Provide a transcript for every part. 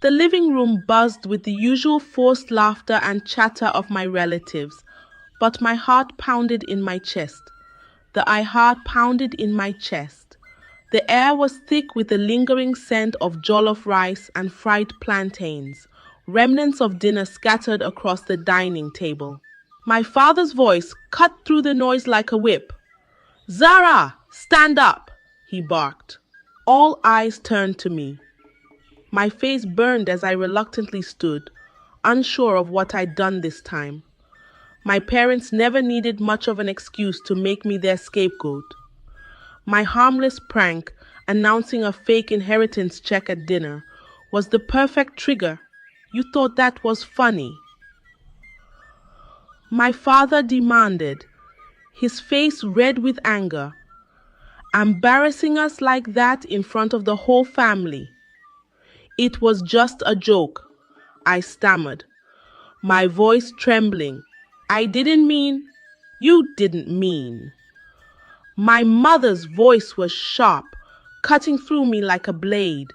The living room buzzed with the usual forced laughter and chatter of my relatives, but my heart pounded in my chest. The heart pounded in my chest. The air was thick with the lingering scent of jollof rice and fried plantains, remnants of dinner scattered across the dining table. My father's voice cut through the noise like a whip. "Zara, stand up!" he barked. All eyes turned to me. My face burned as I reluctantly stood, unsure of what I'd done this time. My parents never needed much of an excuse to make me their scapegoat. My harmless prank, announcing a fake inheritance check at dinner, was the perfect trigger. You thought that was funny. My father demanded, his face red with anger. Embarrassing us like that in front of the whole family. It was just a joke, I stammered, my voice trembling. I didn't mean, you didn't mean. My mother's voice was sharp, cutting through me like a blade.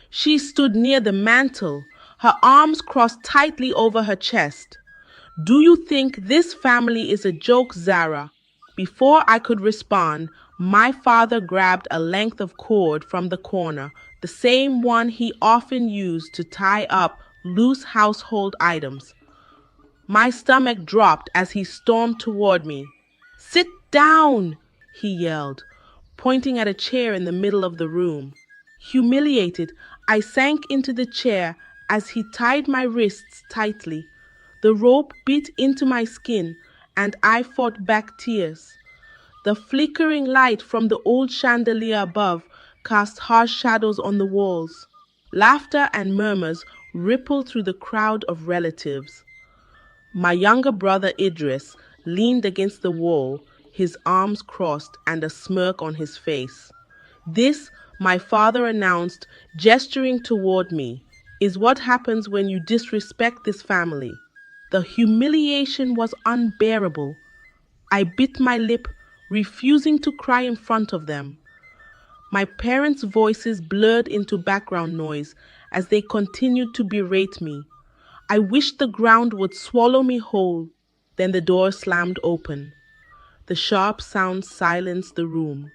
She stood near the mantel, her arms crossed tightly over her chest. "Do you think this family is a joke, Zara?" Before I could respond, my father grabbed a length of cord from the corner, the same one he often used to tie up loose household items. My stomach dropped as he stormed toward me. "Sit down!" he yelled, pointing at a chair in the middle of the room. Humiliated, I sank into the chair as he tied my wrists tightly. The rope bit into my skin, and I fought back tears. The flickering light from the old chandelier above cast harsh shadows on the walls. Laughter and murmurs rippled through the crowd of relatives. My younger brother Idris leaned against the wall, his arms crossed and a smirk on his face. "This," my father announced, gesturing toward me, "is what happens when you disrespect this family." The humiliation was unbearable. I bit my lip, refusing to cry in front of them. My parents' voices blurred into background noise as they continued to berate me. I wished the ground would swallow me whole. Then the door slammed open. The sharp sound silenced the room.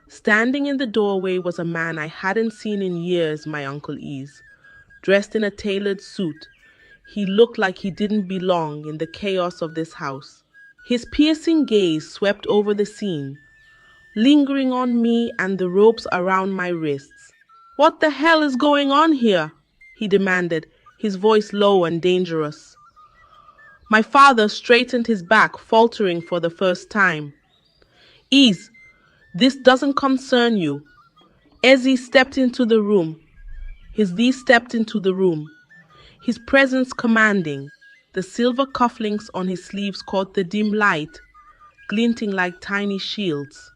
Standing in the doorway was a man I hadn't seen in years, my Uncle Eze. Dressed in a tailored suit, he looked like he didn't belong in the chaos of this house. His piercing gaze swept over the scene, lingering on me and the ropes around my wrists. "What the hell is going on here?" he demanded, his voice low and dangerous. My father straightened his back, faltering for the first time. "Eze, this doesn't concern you." Eze stepped into the room. These stepped into the room, his presence commanding. The silver cufflinks on his sleeves caught the dim light, glinting like tiny shields.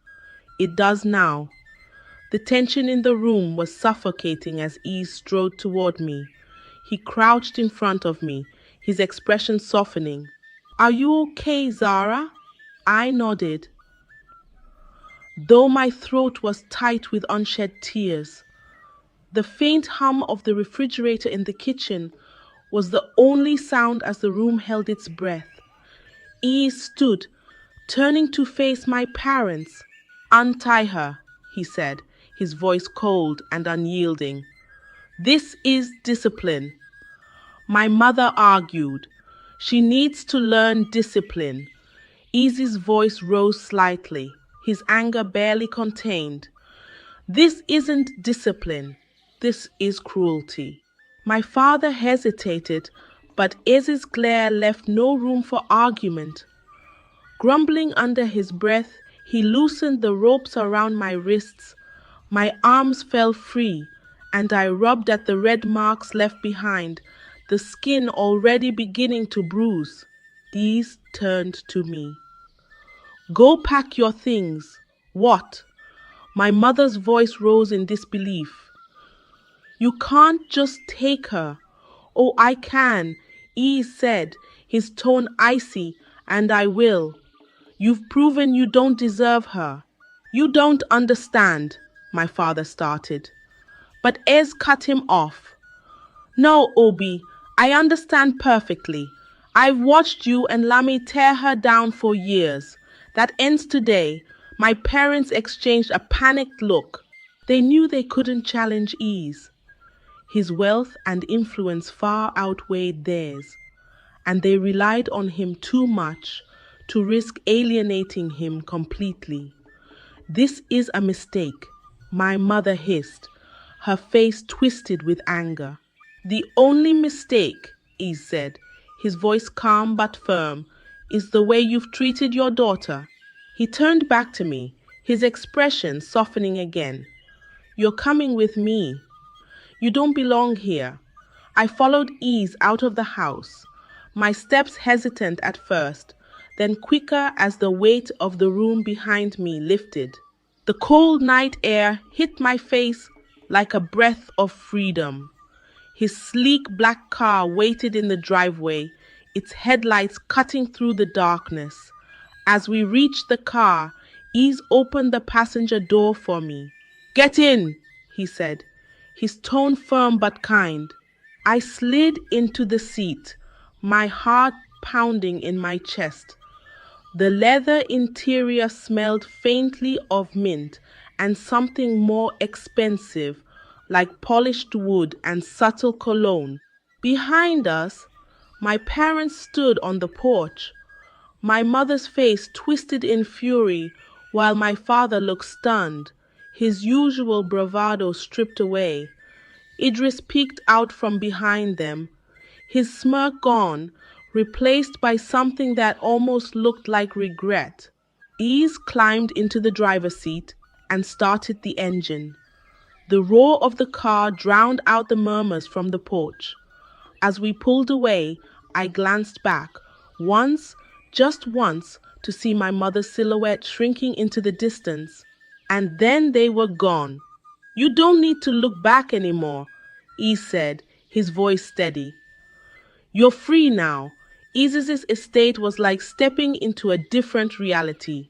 It does now. The tension in the room was suffocating as Eze strode toward me. He crouched in front of me, his expression softening. "Are you okay, Zara?" I nodded, though my throat was tight with unshed tears. The faint hum of the refrigerator in the kitchen was the only sound as the room held its breath. Eze stood, turning to face my parents. "Untie her," he said, his voice cold and unyielding. "This is discipline." My mother argued. "She needs to learn discipline." Eze's voice rose slightly, his anger barely contained. "This isn't discipline. This is cruelty." My father hesitated, but Eze's glare left no room for argument. Grumbling under his breath, he loosened the ropes around my wrists. My arms fell free, and I rubbed at the red marks left behind, the skin already beginning to bruise. These turned to me. "Go pack your things." "What?" My mother's voice rose in disbelief. "You can't just take her." "Oh, I can," Eze said, his tone icy, "and I will. You've proven you don't deserve her." "You don't understand," my father started. But Eze cut him off. No, Obi, I understand perfectly. I've watched you and Lami tear her down for years. That ends today. My parents exchanged a panicked look. They knew they couldn't challenge Eze. His wealth and influence far outweighed theirs, and they relied on him too much to risk alienating him completely. This is a mistake, my mother hissed, her face twisted with anger. The only mistake, Eze said, his voice calm but firm, is the way you've treated your daughter. He turned back to me, his expression softening again. You're coming with me. You don't belong here. I followed Eze out of the house, my steps hesitant at first, then quicker as the weight of the room behind me lifted. The cold night air hit my face like a breath of freedom. His sleek black car waited in the driveway, its headlights cutting through the darkness. As we reached the car, Eze opened the passenger door for me. Get in, he said, his tone firm but kind. I slid into the seat, my heart pounding in my chest. The leather interior smelled faintly of mint and something more expensive, like polished wood and subtle cologne. Behind us, my parents stood on the porch, my mother's face twisted in fury while my father looked stunned, his usual bravado stripped away. Idris peeked out from behind them, his smirk gone, replaced by something that almost looked like regret. Eze climbed into the driver's seat and started the engine. The roar of the car drowned out the murmurs from the porch. As we pulled away, I glanced back, once, just once, to see my mother's silhouette shrinking into the distance. And then they were gone. You don't need to look back anymore, Eze said, his voice steady. You're free now. Eze's estate was like stepping into a different reality.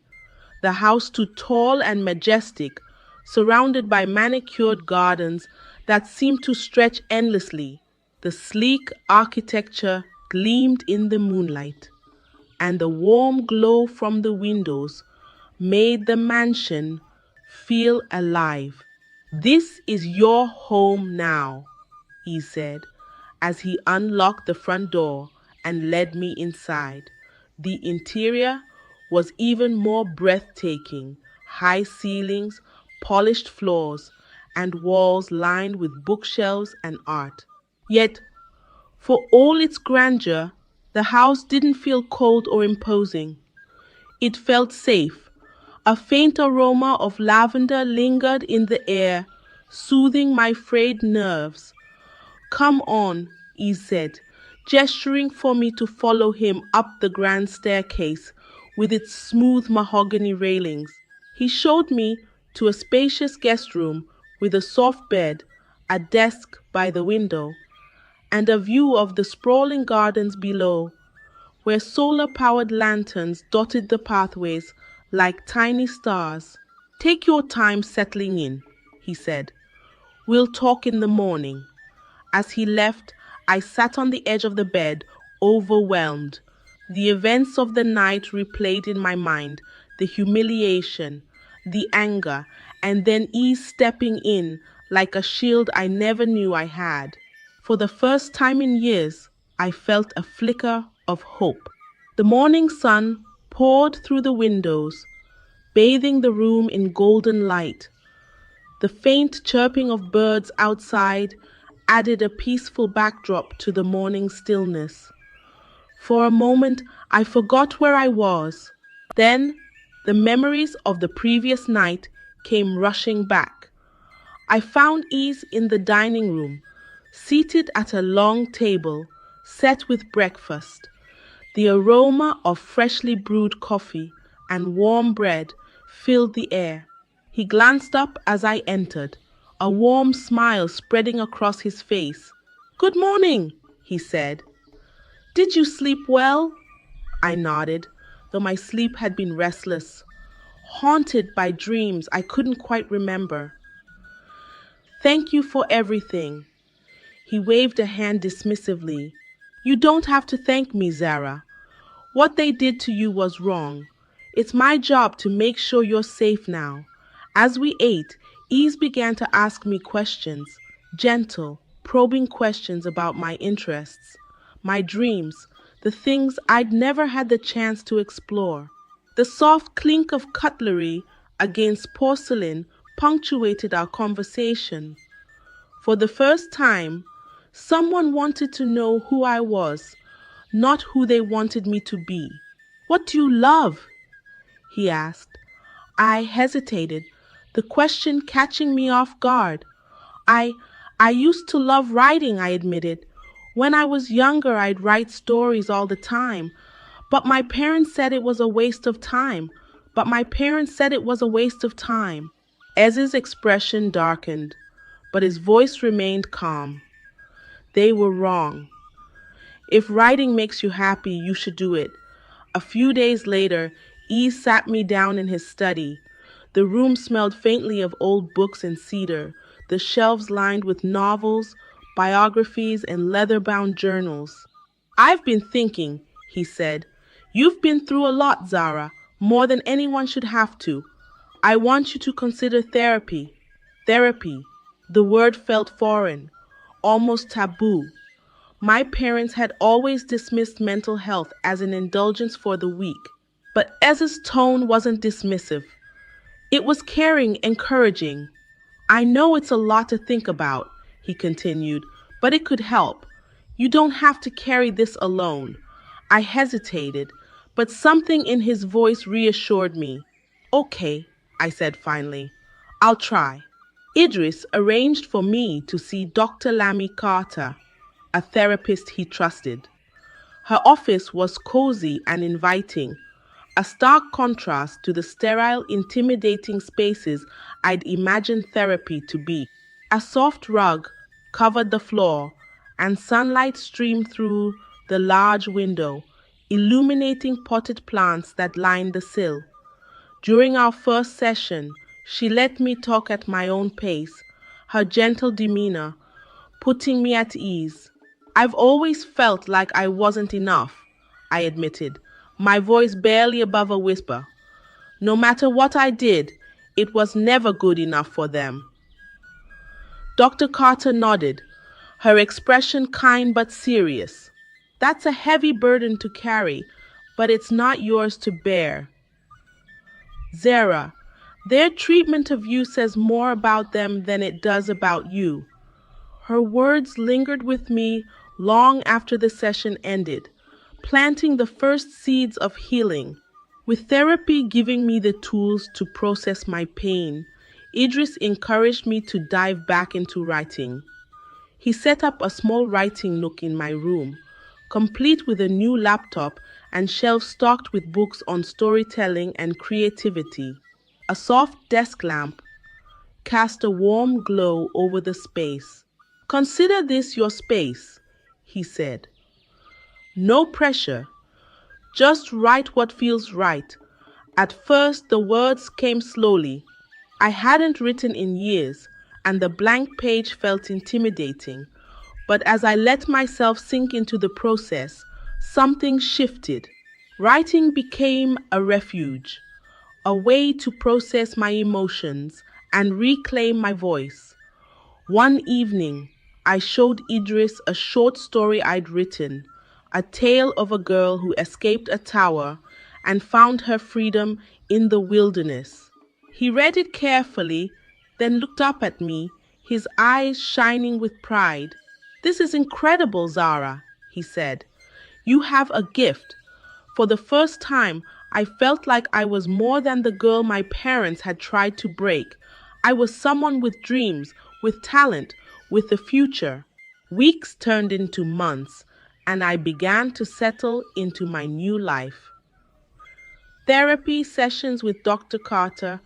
The house stood tall and majestic, surrounded by manicured gardens that seemed to stretch endlessly. The sleek architecture gleamed in the moonlight, and the warm glow from the windows made the mansion feel alive. This is your home now, he said, as he unlocked the front door and led me inside. The interior was even more breathtaking: high ceilings, polished floors, and walls lined with bookshelves and art. Yet, for all its grandeur, the house didn't feel cold or imposing. It felt safe. A faint aroma of lavender lingered in the air, soothing my frayed nerves. Come on, he said, gesturing for me to follow him up the grand staircase with its smooth mahogany railings. He showed me to a spacious guest room with a soft bed, a desk by the window, and a view of the sprawling gardens below, where solar-powered lanterns dotted the pathways like tiny stars. Take your time settling in, he said. We'll talk in the morning. As he left, I sat on the edge of the bed, overwhelmed. The events of the night replayed in my mind, the humiliation, the anger, and then Eze stepping in like a shield I never knew I had. For the first time in years, I felt a flicker of hope. The morning sun poured through the windows, bathing the room in golden light. The faint chirping of birds outside added a peaceful backdrop to the morning stillness. For a moment, I forgot where I was. Then, the memories of the previous night came rushing back. I found Eze in the dining room, seated at a long table, set with breakfast. The aroma of freshly brewed coffee and warm bread filled the air. He glanced up as I entered, a warm smile spreading across his face. Good morning, he said. Did you sleep well? I nodded, though my sleep had been restless, haunted by dreams I couldn't quite remember. Thank you for everything. He waved a hand dismissively. You don't have to thank me, Zara. What they did to you was wrong. It's my job to make sure you're safe now. As we ate, Eze began to ask me questions, gentle, probing questions about my interests, my dreams, the things I'd never had the chance to explore. The soft clink of cutlery against porcelain punctuated our conversation. For the first time, someone wanted to know who I was, not who they wanted me to be. What do you love? He asked. I hesitated, the question catching me off guard. I I used to love writing, I admitted. When I was younger, I'd write stories all the time. But my parents said it was a waste of time. But my parents said it was a waste of time. Eze's expression darkened, but his voice remained calm. They were wrong. If writing makes you happy, you should do it. A few days later, Eze sat me down in his study. The room smelled faintly of old books and cedar, the shelves lined with novels, biographies, and leather-bound journals. I've been thinking, he said. You've been through a lot, Zara, more than anyone should have to. I want you to consider therapy. Therapy. The word felt foreign, almost taboo. My parents had always dismissed mental health as an indulgence for the weak, but Eze's tone wasn't dismissive. It was caring, encouraging. I know it's a lot to think about, he continued, but it could help. You don't have to carry this alone. I hesitated, but something in his voice reassured me. Okay, I said finally. I'll try. Idris arranged for me to see Dr. Lamy Carter, a therapist he trusted. Her office was cozy and inviting, a stark contrast to the sterile, intimidating spaces I'd imagined therapy to be. A soft rug covered the floor, and sunlight streamed through the large window, illuminating potted plants that lined the sill. During our first session, she let me talk at my own pace, her gentle demeanor putting me at ease. I've always felt like I wasn't enough, I admitted, my voice barely above a whisper. No matter what I did, it was never good enough for them. Dr. Carter nodded, her expression kind but serious. That's a heavy burden to carry, but it's not yours to bear. Zara, their treatment of you says more about them than it does about you. Her words lingered with me long after the session ended, planting the first seeds of healing. With therapy giving me the tools to process my pain, Idris encouraged me to dive back into writing. He set up a small writing nook in my room, complete with a new laptop and shelves stocked with books on storytelling and creativity. A soft desk lamp cast a warm glow over the space. Consider this your space, he said. No pressure. Just write what feels right. At first, the words came slowly. I hadn't written in years, and the blank page felt intimidating. But as I let myself sink into the process, something shifted. Writing became a refuge, a way to process my emotions and reclaim my voice. One evening, I showed Idris a short story I'd written, a tale of a girl who escaped a tower and found her freedom in the wilderness. He read it carefully, then looked up at me, his eyes shining with pride. This is incredible, Zara, he said. You have a gift. For the first time, I felt like I was more than the girl my parents had tried to break. I was someone with dreams, with talent, with a future. Weeks turned into months, and I began to settle into my new life. Therapy sessions with Dr. Carter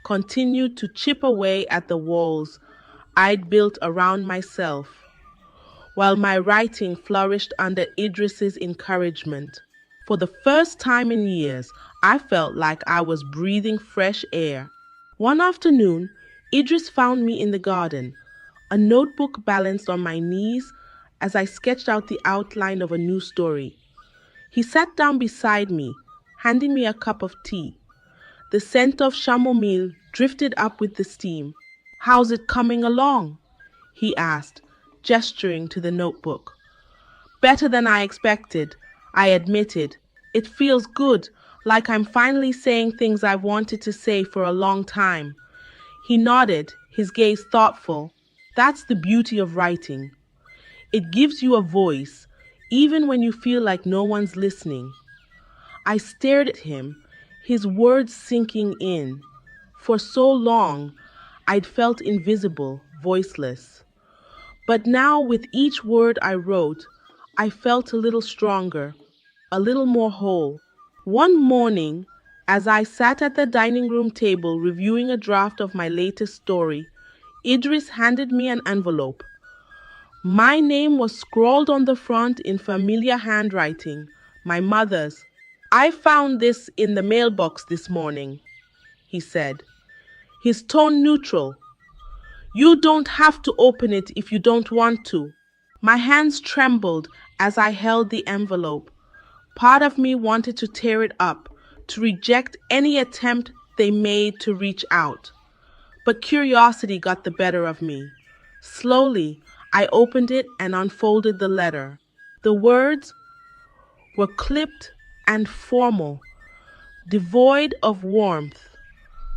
continued to chip away at the walls I'd built around myself, while my writing flourished under Idris's encouragement. For the first time in years, I felt like I was breathing fresh air. One afternoon, Idris found me in the garden, a notebook balanced on my knees as I sketched out the outline of a new story. He sat down beside me, handing me a cup of tea. The scent of chamomile drifted up with the steam. "How's it coming along?" he asked, gesturing to the notebook. "Better than I expected," I admitted. "It feels good, like I'm finally saying things I've wanted to say for a long time." He nodded, his gaze thoughtful. "That's the beauty of writing. It gives you a voice, even when you feel like no one's listening." I stared at him, his words sinking in. For so long, I'd felt invisible, voiceless. But now, with each word I wrote, I felt a little stronger, a little more whole. One morning, as I sat at the dining room table reviewing a draft of my latest story, Idris handed me an envelope. My name was scrawled on the front in familiar handwriting, my mother's. "I found this in the mailbox this morning," he said, his tone neutral. "You don't have to open it if you don't want to." My hands trembled as I held the envelope. Part of me wanted to tear it up, to reject any attempt they made to reach out. But curiosity got the better of me. Slowly, I opened it and unfolded the letter. The words were clipped and formal, devoid of warmth.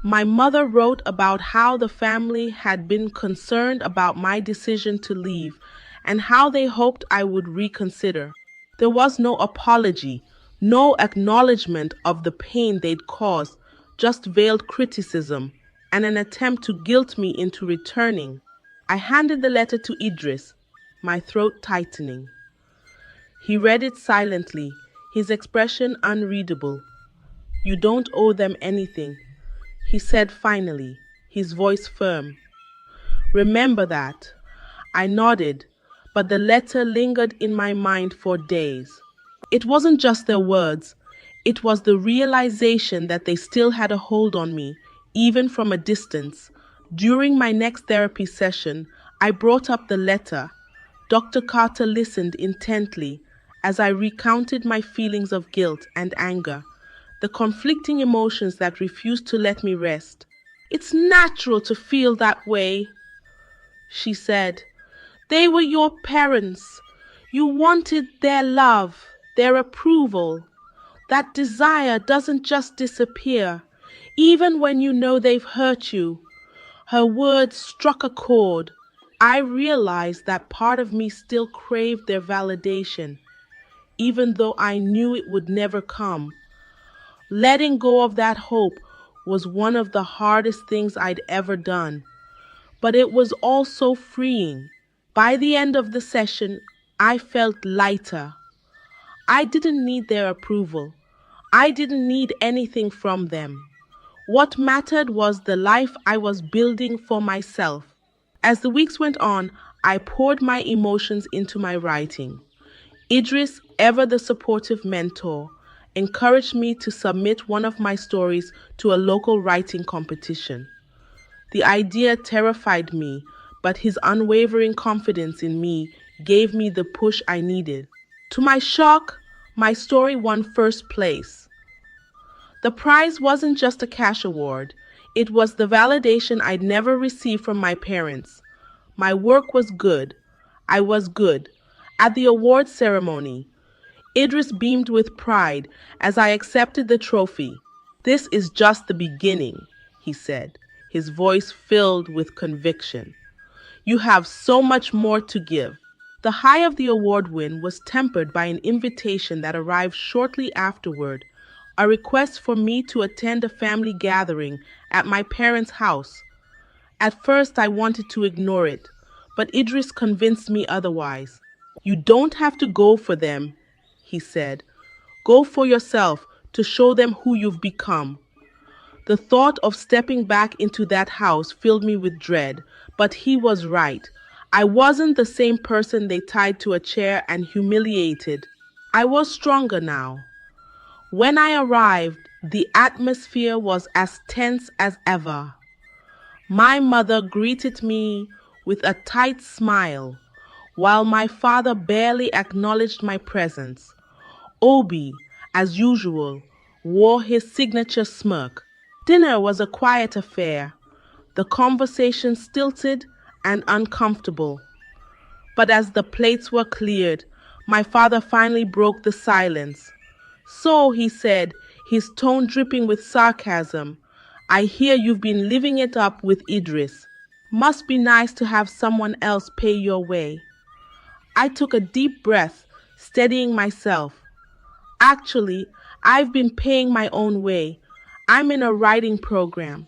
My mother wrote about how the family had been concerned about my decision to leave and how they hoped I would reconsider. There was no apology, no acknowledgement of the pain they'd caused, just veiled criticism and an attempt to guilt me into returning. I handed the letter to Idris, my throat tightening. He read it silently, his expression unreadable. "You don't owe them anything," he said finally, his voice firm. "Remember that." I nodded, but the letter lingered in my mind for days. It wasn't just their words, it was the realization that they still had a hold on me, even from a distance. During my next therapy session, I brought up the letter. Dr. Carter listened intently as I recounted my feelings of guilt and anger, the conflicting emotions that refused to let me rest. "It's natural to feel that way," she said. "They were your parents. You wanted their love, their approval. That desire doesn't just disappear, even when you know they've hurt you." Her words struck a chord. I realized that part of me still craved their validation, even though I knew it would never come. Letting go of that hope was one of the hardest things I'd ever done, but it was also freeing. By the end of the session, I felt lighter. I didn't need their approval. I didn't need anything from them. What mattered was the life I was building for myself. As the weeks went on, I poured my emotions into my writing. Idris, ever the supportive mentor, encouraged me to submit one of my stories to a local writing competition. The idea terrified me, but his unwavering confidence in me gave me the push I needed. To my shock, my story won first place. The prize wasn't just a cash award, it was the validation I'd never received from my parents. My work was good. I was good. At the awards ceremony, Idris beamed with pride as I accepted the trophy. "This is just the beginning," he said, his voice filled with conviction. "You have so much more to give." The high of the award win was tempered by an invitation that arrived shortly afterward, a request for me to attend a family gathering at my parents' house. At first, I wanted to ignore it, but Idris convinced me otherwise. "You don't have to go for them," he said. "Go for yourself to show them who you've become." The thought of stepping back into that house filled me with dread, but he was right. I wasn't the same person they tied to a chair and humiliated. I was stronger now. When I arrived, the atmosphere was as tense as ever. My mother greeted me with a tight smile, while my father barely acknowledged my presence. Obi, as usual, wore his signature smirk. Dinner was a quiet affair, the conversation stilted and uncomfortable. But as the plates were cleared, my father finally broke the silence. So, he said, his tone dripping with sarcasm, I hear you've been living it up with Idris. Must be nice to have someone else pay your way. I took a deep breath, steadying myself. Actually, I've been paying my own way. I'm in a writing program,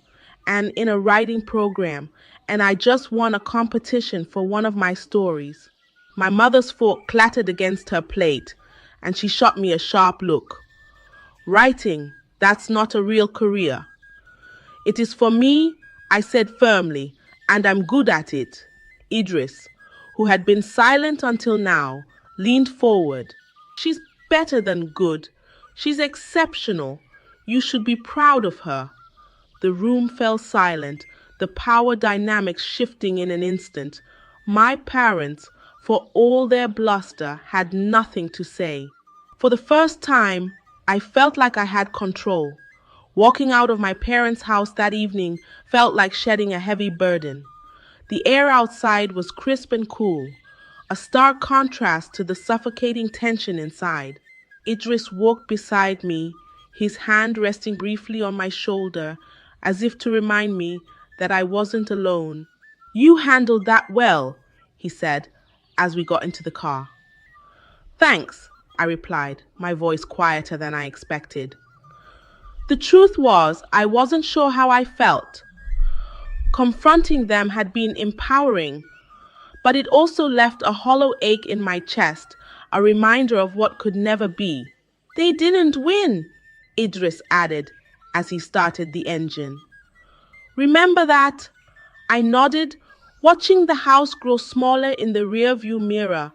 and I just won a competition for one of my stories. My mother's fork clattered against her plate, and she shot me a sharp look. Writing, that's not a real career. It is for me, I said firmly, and I'm good at it. Idris, who had been silent until now, leaned forward. She's better than good. She's exceptional. You should be proud of her. The room fell silent, the power dynamics shifting in an instant. My parents, for all their bluster, had nothing to say. For the first time, I felt like I had control. Walking out of my parents' house that evening felt like shedding a heavy burden. The air outside was crisp and cool, a stark contrast to the suffocating tension inside. Idris walked beside me, his hand resting briefly on my shoulder, as if to remind me that I wasn't alone. You handled that well, he said, as we got into the car. Thanks, I replied, my voice quieter than I expected. The truth was, I wasn't sure how I felt. Confronting them had been empowering, but it also left a hollow ache in my chest, a reminder of what could never be. They didn't win, Idris added as he started the engine. Remember that? I nodded, watching the house grow smaller in the rearview mirror.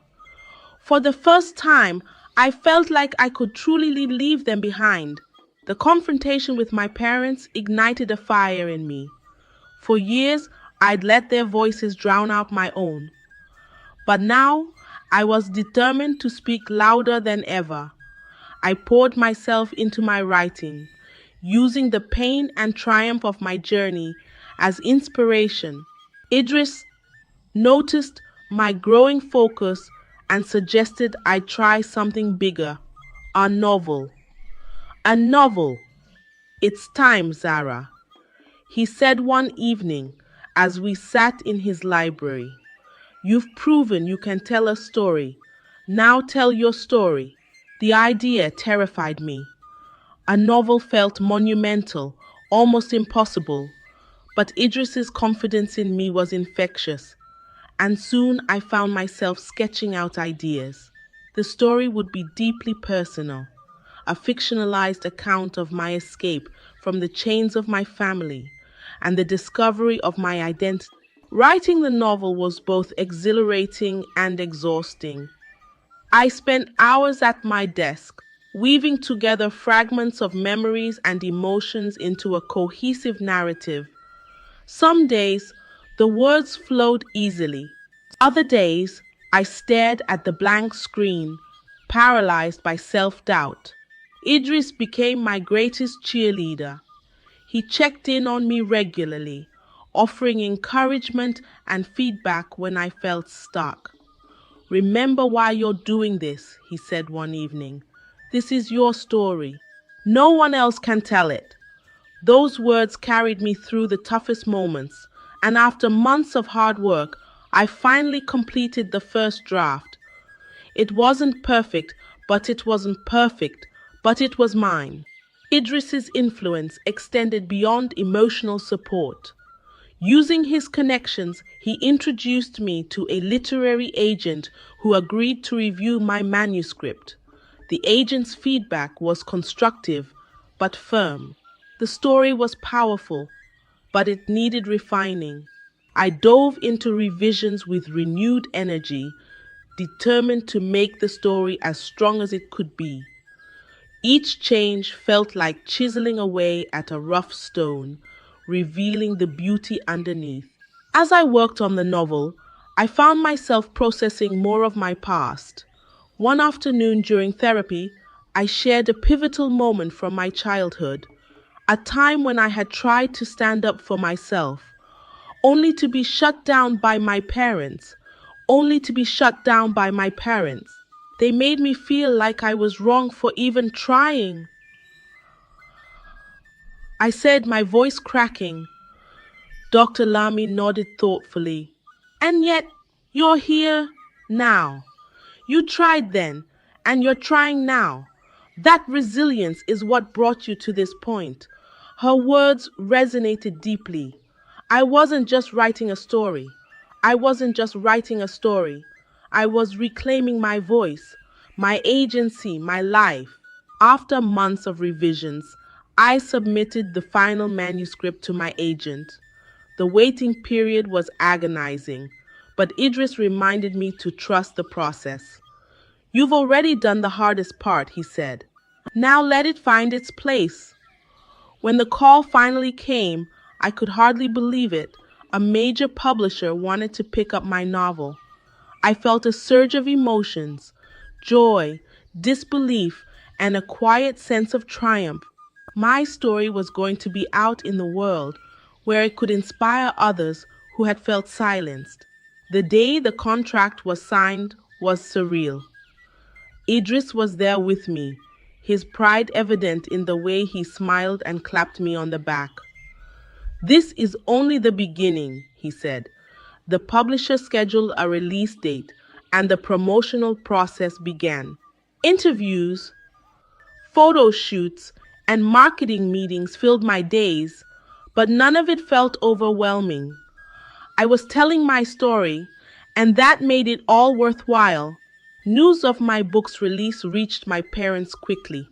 For the first time, I felt like I could truly leave them behind. The confrontation with my parents ignited a fire in me. For years, I'd let their voices drown out my own. But now, I was determined to speak louder than ever. I poured myself into my writing, using the pain and triumph of my journey as inspiration. Idris noticed my growing focus and suggested I try something bigger, a novel. A novel. It's time, Zara, he said one evening as we sat in his library. You've proven you can tell a story. Now tell your story. The idea terrified me. A novel felt monumental, almost impossible, but Idris's confidence in me was infectious, and soon I found myself sketching out ideas. The story would be deeply personal, a fictionalized account of my escape from the chains of my family and the discovery of my identity. Writing the novel was both exhilarating and exhausting. I spent hours at my desk, weaving together fragments of memories and emotions into a cohesive narrative. Some days, the words flowed easily. Other days, I stared at the blank screen, paralyzed by self-doubt. Idris became my greatest cheerleader. He checked in on me regularly, offering encouragement and feedback when I felt stuck. Remember why you're doing this, he said one evening. This is your story. No one else can tell it. Those words carried me through the toughest moments, and after months of hard work, I finally completed the first draft. It wasn't perfect, but it was mine. Idris's influence extended beyond emotional support. Using his connections, he introduced me to a literary agent who agreed to review my manuscript. The agent's feedback was constructive, but firm. The story was powerful, but it needed refining. I dove into revisions with renewed energy, determined to make the story as strong as it could be. Each change felt like chiseling away at a rough stone, revealing the beauty underneath. As I worked on the novel, I found myself processing more of my past. One afternoon during therapy, I shared a pivotal moment from my childhood, a time when I had tried to stand up for myself, only to be shut down by my parents, only to be shut down by my parents. They made me feel like I was wrong for even trying. I said, my voice cracking. Dr. Lamy nodded thoughtfully. And yet, you're here now. You tried then, and you're trying now. That resilience is what brought you to this point. Her words resonated deeply. I wasn't just writing a story. I wasn't just writing a story. I was reclaiming my voice, my agency, my life. After months of revisions, I submitted the final manuscript to my agent. The waiting period was agonizing, but Idris reminded me to trust the process. You've already done the hardest part, he said. Now let it find its place. When the call finally came, I could hardly believe it. A major publisher wanted to pick up my novel. I felt a surge of emotions, joy, disbelief, and a quiet sense of triumph. My story was going to be out in the world, where it could inspire others who had felt silenced. The day the contract was signed was surreal. Idris was there with me, his pride evident in the way he smiled and clapped me on the back. This is only the beginning, he said. The publisher scheduled a release date, and the promotional process began. Interviews, photo shoots, and marketing meetings filled my days, but none of it felt overwhelming. I was telling my story, and that made it all worthwhile. News of my book's release reached my parents quickly.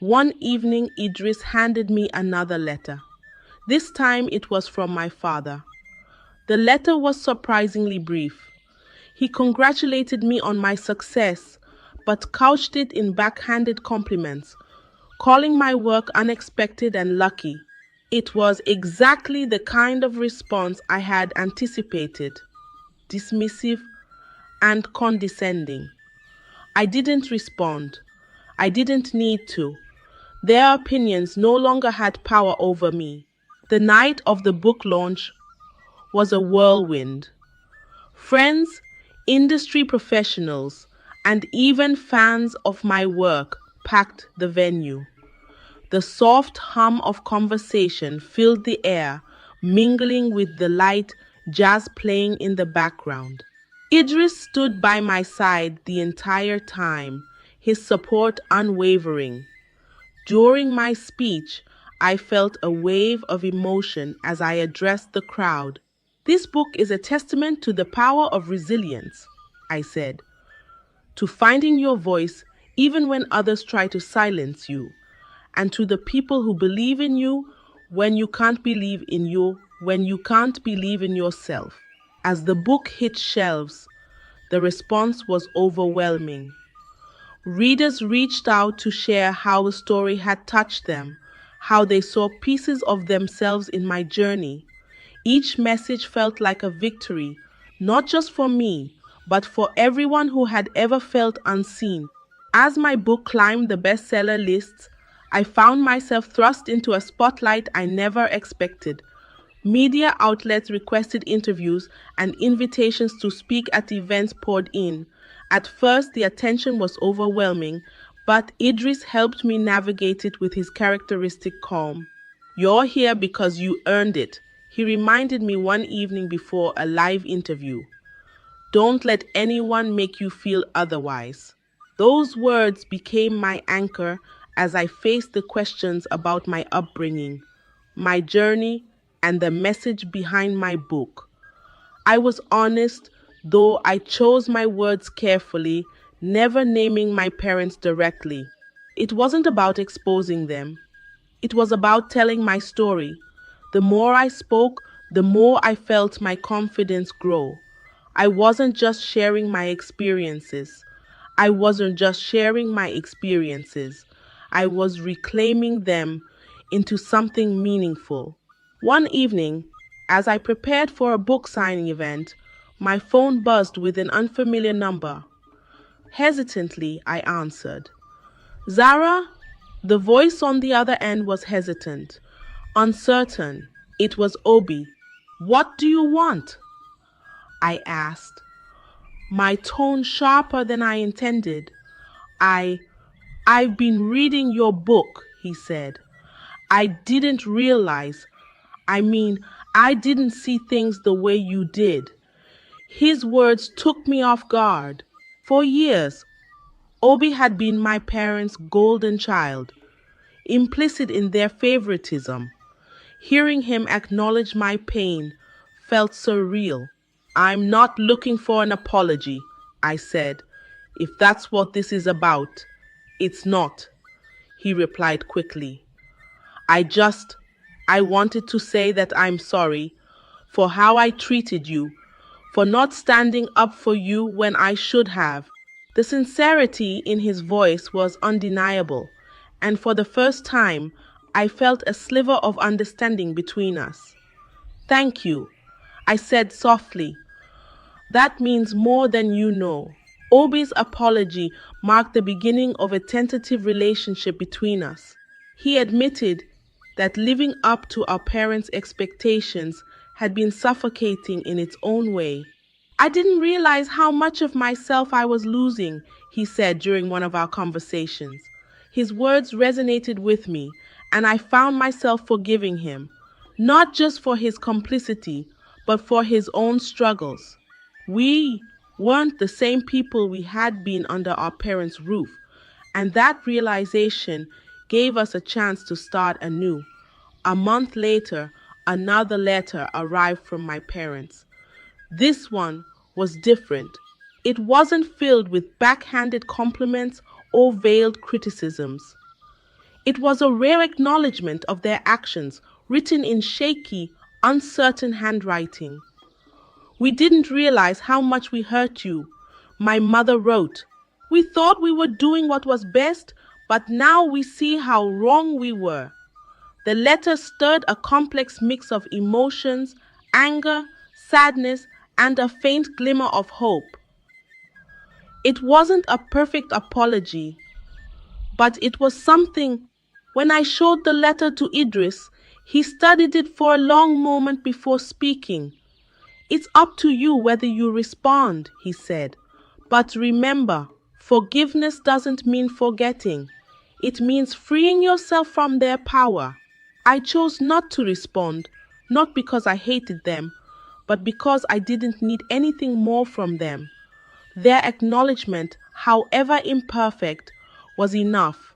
One evening, Idris handed me another letter. This time it was from my father. The letter was surprisingly brief. He congratulated me on my success, but couched it in backhanded compliments, calling my work unexpected and lucky. It was exactly the kind of response I had anticipated, dismissive and condescending. I didn't respond. I didn't need to. Their opinions no longer had power over me. The night of the book launch was a whirlwind. Friends, industry professionals, and even fans of my work packed the venue. The soft hum of conversation filled the air, mingling with the light jazz playing in the background. Idris stood by my side the entire time, his support unwavering. During my speech, I felt a wave of emotion as I addressed the crowd. This book is a testament to the power of resilience, I said, to finding your voice even when others try to silence you, and to the people who believe in you when you can't believe in yourself. As the book hit shelves, the response was overwhelming. Readers reached out to share how the story had touched them, how they saw pieces of themselves in my journey. Each message felt like a victory, not just for me, but for everyone who had ever felt unseen. As my book climbed the bestseller lists, I found myself thrust into a spotlight I never expected. Media outlets requested interviews, and invitations to speak at events poured in. At first, the attention was overwhelming, but Idris helped me navigate it with his characteristic calm. You're here because you earned it, he reminded me one evening before a live interview. Don't let anyone make you feel otherwise. Those words became my anchor as I faced the questions about my upbringing, my journey, and the message behind my book. I was honest, though I chose my words carefully, never naming my parents directly. It wasn't about exposing them. It was about telling my story. The more I spoke, the more I felt my confidence grow. I wasn't just sharing my experiences. I wasn't just sharing my experiences. I was reclaiming them into something meaningful. One evening, As I prepared for a book signing event, my phone buzzed with an unfamiliar number. Hesitantly, I answered. Zara? The voice on the other end was hesitant, uncertain. It was Obi. What do you want? I asked, my tone sharper than I intended. I, I've been reading your book, he said. I didn't realize. I didn't see things the way you did. His words took me off guard. For years, Obi had been my parents' golden child, implicit in their favoritism. Hearing him acknowledge my pain felt surreal. I'm not looking for an apology, I said. If that's what this is about, it's not, he replied quickly. I just, I wanted to say that I'm sorry for how I treated you, for not standing up for you when I should have. The sincerity in his voice was undeniable, and for the first time, I felt a sliver of understanding between us. Thank you, I said softly. That means more than you know. Obi's apology marked the beginning of a tentative relationship between us. He admitted that living up to our parents' expectations had been suffocating in its own way. I didn't realize how much of myself I was losing, he said during one of our conversations. His words resonated with me, and I found myself forgiving him, not just for his complicity, but for his own struggles. We weren't the same people we had been under our parents' roof, and that realization gave us a chance to start anew. A month later, another letter arrived from my parents. This one was different. It wasn't filled with backhanded compliments or veiled criticisms. It was a rare acknowledgement of their actions, written in shaky, uncertain handwriting. We didn't realize how much we hurt you, my mother wrote. We thought we were doing what was best, but now we see how wrong we were. The letter stirred a complex mix of emotions, anger, sadness, and a faint glimmer of hope. It wasn't a perfect apology, but it was something. When I showed the letter to Idris, he studied it for a long moment before speaking. It's up to you whether you respond, he said. But remember, forgiveness doesn't mean forgetting. It means freeing yourself from their power. I chose not to respond, not because I hated them, but because I didn't need anything more from them. Their acknowledgement, however imperfect, was enough.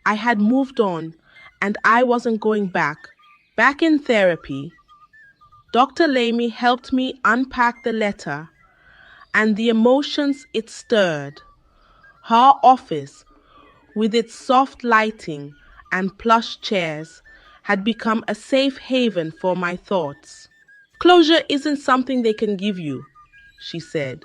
I had moved on, and I wasn't going back. Back in therapy, Dr. Lamy helped me unpack the letter and the emotions it stirred. Her office, with its soft lighting and plush chairs, had become a safe haven for my thoughts. Closure isn't something they can give you, she said.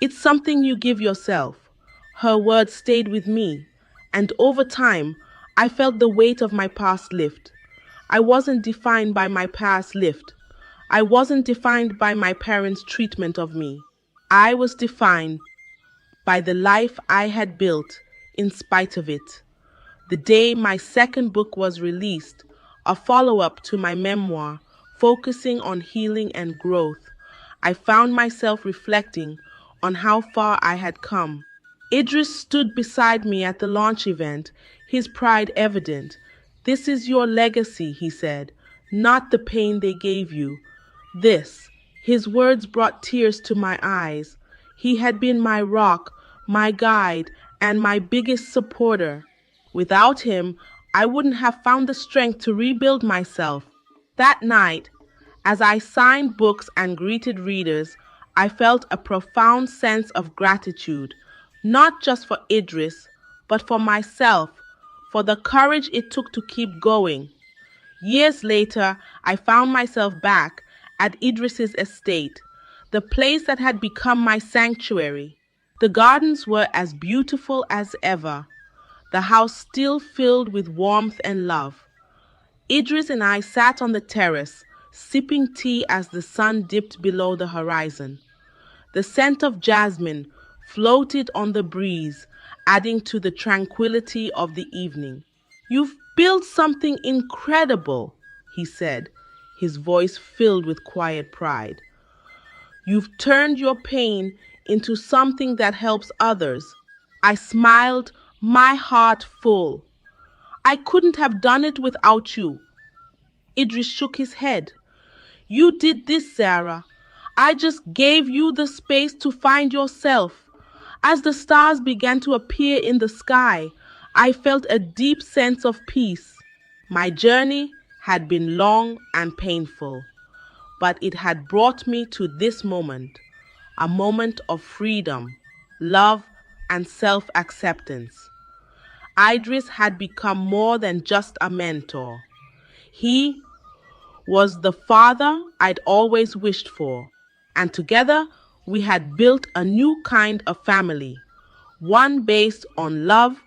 It's something you give yourself. Her words stayed with me, and over time, I felt the weight of my past lift. I wasn't defined by my past lift. I wasn't defined by my parents' treatment of me. I was defined by the life I had built in spite of it. The day my second book was released, a follow-up to my memoir, focusing on healing and growth, I found myself reflecting on how far I had come. Idris stood beside me at the launch event, his pride evident. This is your legacy, he said, not the pain they gave you. This, his words brought tears to my eyes. He had been my rock, my guide, and my biggest supporter. Without him, I wouldn't have found the strength to rebuild myself. That night, as I signed books and greeted readers, I felt a profound sense of gratitude, not just for Idris, but for myself, for the courage it took to keep going. Years later, I found myself back at Idris's estate, the place that had become my sanctuary. The gardens were as beautiful as ever, the house still filled with warmth and love. Idris and I sat on the terrace, sipping tea as the sun dipped below the horizon. The scent of jasmine floated on the breeze, adding to the tranquility of the evening. "You've built something incredible," he said, his voice filled with quiet pride. "You've turned your pain into something that helps others." I smiled, my heart full. "I couldn't have done it without you." Idris shook his head. "You did this, Zara. I just gave you the space to find yourself." As the stars began to appear in the sky, I felt a deep sense of peace. My journey had been long and painful, but it had brought me to this moment, a moment of freedom, love, and self-acceptance. Idris had become more than just a mentor. He was the father I'd always wished for, and together we had built a new kind of family, one based on love,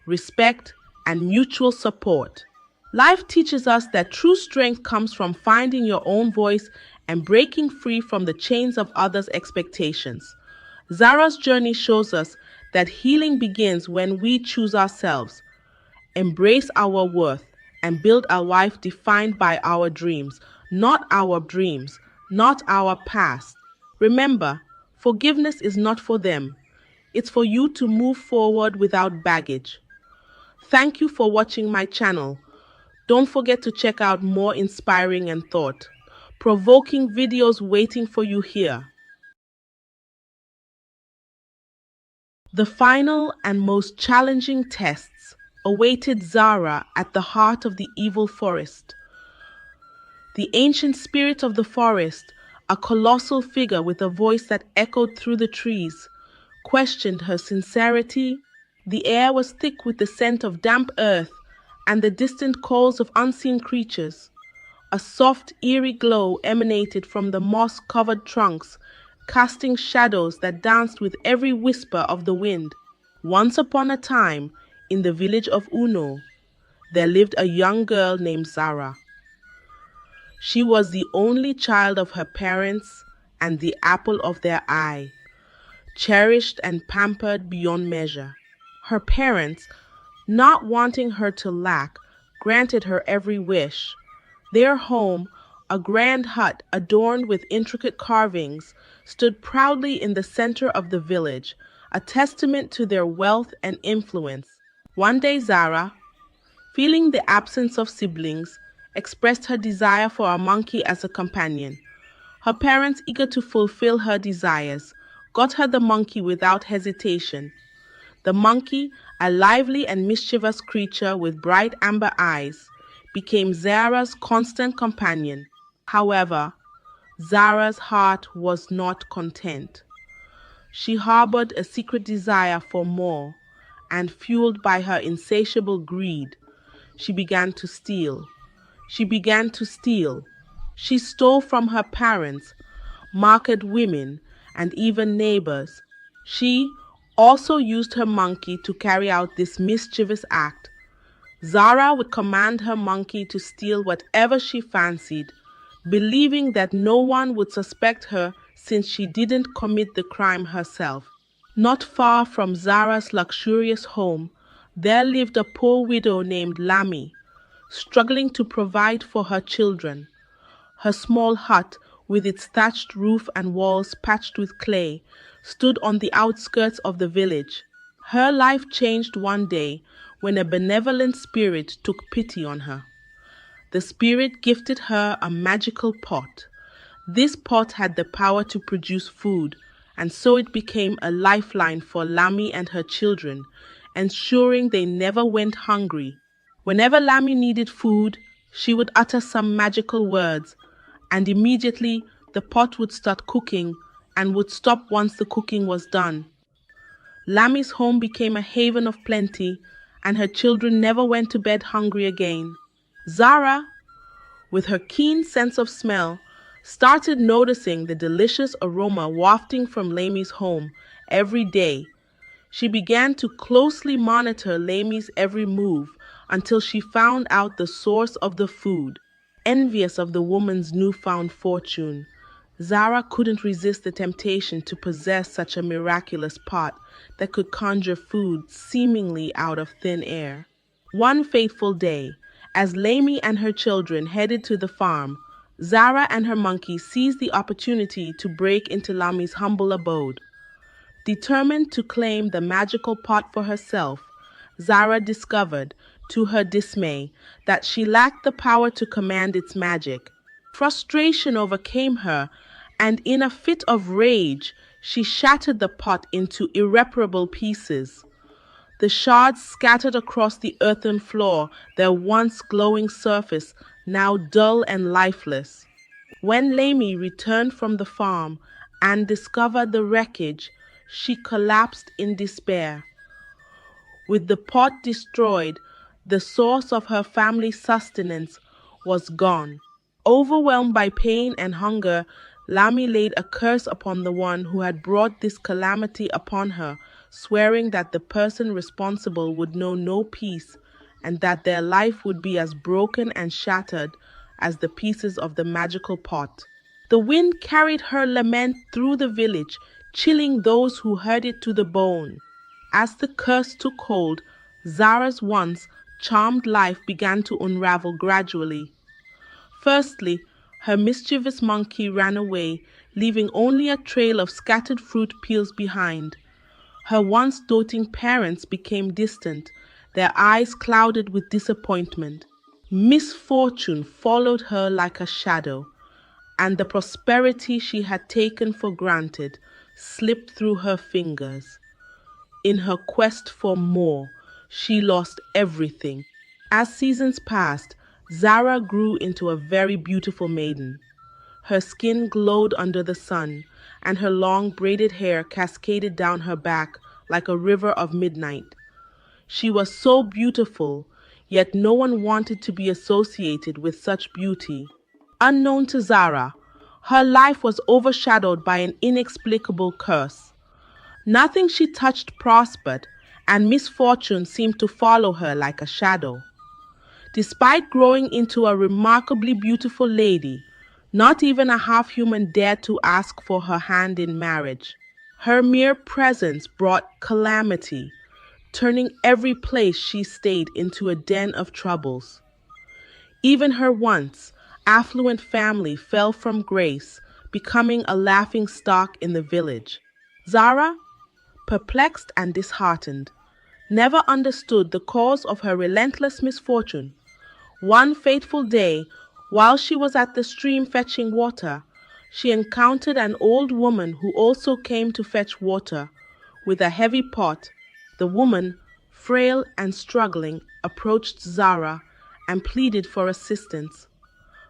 respect, and mutual support. Life teaches us that true strength comes from finding your own voice and breaking free from the chains of others' expectations. Zara's journey shows us that healing begins when we choose ourselves, embrace our worth, and build a life defined by our dreams, not our past. Remember, forgiveness is not for them. It's for you to move forward without baggage. Thank you for watching my channel. Don't forget to check out more inspiring and thought-provoking videos waiting for you here. The final and most challenging tests awaited Zara at the heart of the evil forest. The ancient spirit of the forest, a colossal figure with a voice that echoed through the trees, questioned her sincerity. The air was thick with the scent of damp earth and the distant calls of unseen creatures. A soft, eerie glow emanated from the moss-covered trunks, casting shadows that danced with every whisper of the wind. Once upon a time, in the village of Uno, there lived a young girl named Zara. She was the only child of her parents and the apple of their eye, cherished and pampered beyond measure. Her parents, not wanting her to lack, granted her every wish. Their home, a grand hut adorned with intricate carvings, stood proudly in the center of the village, a testament to their wealth and influence. One day Zara, feeling the absence of siblings, expressed her desire for a monkey as a companion. Her parents, eager to fulfill her desires, got her the monkey without hesitation. The monkey, a lively and mischievous creature with bright amber eyes, became Zara's constant companion. However, Zara's heart was not content. She harbored a secret desire for more, and fueled by her insatiable greed, she began to steal. She began to steal. She stole from her parents, market women, and even neighbors. She also used her monkey to carry out this mischievous act. Zara would command her monkey to steal whatever she fancied, believing that no one would suspect her since she didn't commit the crime herself. Not far from Zara's luxurious home, there lived a poor widow named Lami, struggling to provide for her children. Her small hut, with its thatched roof and walls patched with clay, stood on the outskirts of the village. Her life changed one day when a benevolent spirit took pity on her. The spirit gifted her a magical pot. This pot had the power to produce food, and so it became a lifeline for Lami and her children, ensuring they never went hungry. Whenever Lami needed food, she would utter some magical words, and immediately the pot would start cooking and would stop once the cooking was done. Lami's home became a haven of plenty, and her children never went to bed hungry again. Zara, with her keen sense of smell, started noticing the delicious aroma wafting from Lami's home every day. She began to closely monitor Lami's every move until she found out the source of the food. Envious of the woman's newfound fortune, Zara couldn't resist the temptation to possess such a miraculous pot that could conjure food seemingly out of thin air. One fateful day, as Lamy and her children headed to the farm, Zara and her monkey seized the opportunity to break into Lamy's humble abode. Determined to claim the magical pot for herself, Zara discovered, to her dismay, that she lacked the power to command its magic. Frustration overcame her, and in a fit of rage, she shattered the pot into irreparable pieces. The shards scattered across the earthen floor, their once glowing surface now dull and lifeless. When Lamy returned from the farm and discovered the wreckage, she collapsed in despair. With the pot destroyed, the source of her family's sustenance was gone. Overwhelmed by pain and hunger, Lamy laid a curse upon the one who had brought this calamity upon her, swearing that the person responsible would know no peace and that their life would be as broken and shattered as the pieces of the magical pot. The wind carried her lament through the village, chilling those who heard it to the bone. As the curse took hold, Zara's once charmed life began to unravel gradually. Firstly, her mischievous monkey ran away, leaving only a trail of scattered fruit peels behind. Her once doting parents became distant, their eyes clouded with disappointment. Misfortune followed her like a shadow, and the prosperity she had taken for granted slipped through her fingers. In her quest for more, she lost everything. As seasons passed, Zara grew into a very beautiful maiden. Her skin glowed under the sun, and her long braided hair cascaded down her back like a river of midnight. She was so beautiful, yet no one wanted to be associated with such beauty. Unknown to Zara, her life was overshadowed by an inexplicable curse. Nothing she touched prospered, and misfortune seemed to follow her like a shadow. Despite growing into a remarkably beautiful lady, not even a half-human dared to ask for her hand in marriage. Her mere presence brought calamity, turning every place she stayed into a den of troubles. Even her once affluent family fell from grace, becoming a laughing stock in the village. Zara, perplexed and disheartened, never understood the cause of her relentless misfortune. One fateful day, while she was at the stream fetching water, she encountered an old woman who also came to fetch water. With a heavy pot, the woman, frail and struggling, approached Zara and pleaded for assistance.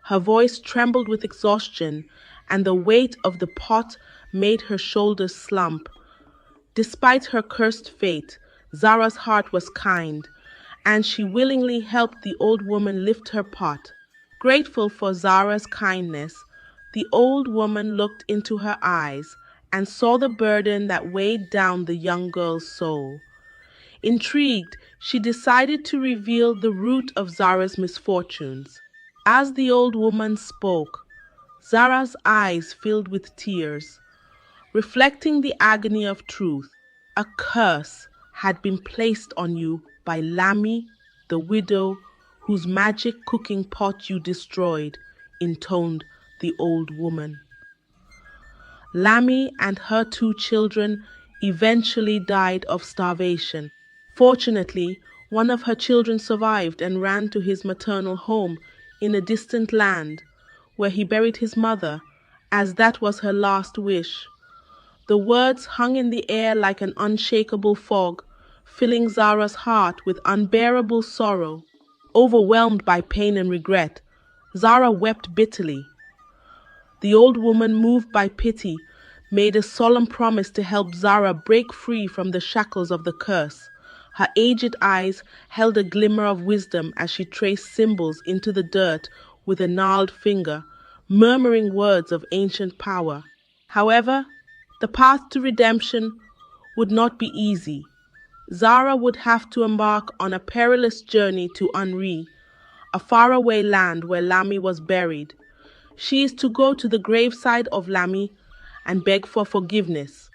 Her voice trembled with exhaustion, and the weight of the pot made her shoulders slump. Despite her cursed fate, Zara's heart was kind, and she willingly helped the old woman lift her pot. Grateful for Zara's kindness, the old woman looked into her eyes and saw the burden that weighed down the young girl's soul. Intrigued, she decided to reveal the root of Zara's misfortunes. As the old woman spoke, Zara's eyes filled with tears, reflecting the agony of truth. A curse had been placed on you by Lamy, the widow whose magic cooking pot you destroyed, intoned the old woman. Lamy and her 2 children eventually died of starvation. Fortunately, one of her children survived and ran to his maternal home in a distant land, where he buried his mother, as that was her last wish. The words hung in the air like an unshakable fog, filling Zara's heart with unbearable sorrow. Overwhelmed by pain and regret, Zara wept bitterly. The old woman, moved by pity, made a solemn promise to help Zara break free from the shackles of the curse. Her aged eyes held a glimmer of wisdom as she traced symbols into the dirt with a gnarled finger, murmuring words of ancient power. However, the path to redemption would not be easy. Zara would have to embark on a perilous journey to Henri, a faraway land where Lamy was buried. She is to go to the graveside of Lamy and beg for forgiveness.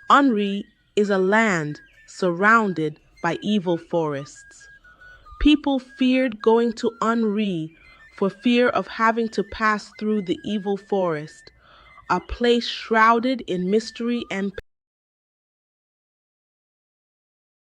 Unri is a land surrounded by evil forests. People feared going to Unri for fear of having to pass through the evil forest, a place shrouded in mystery and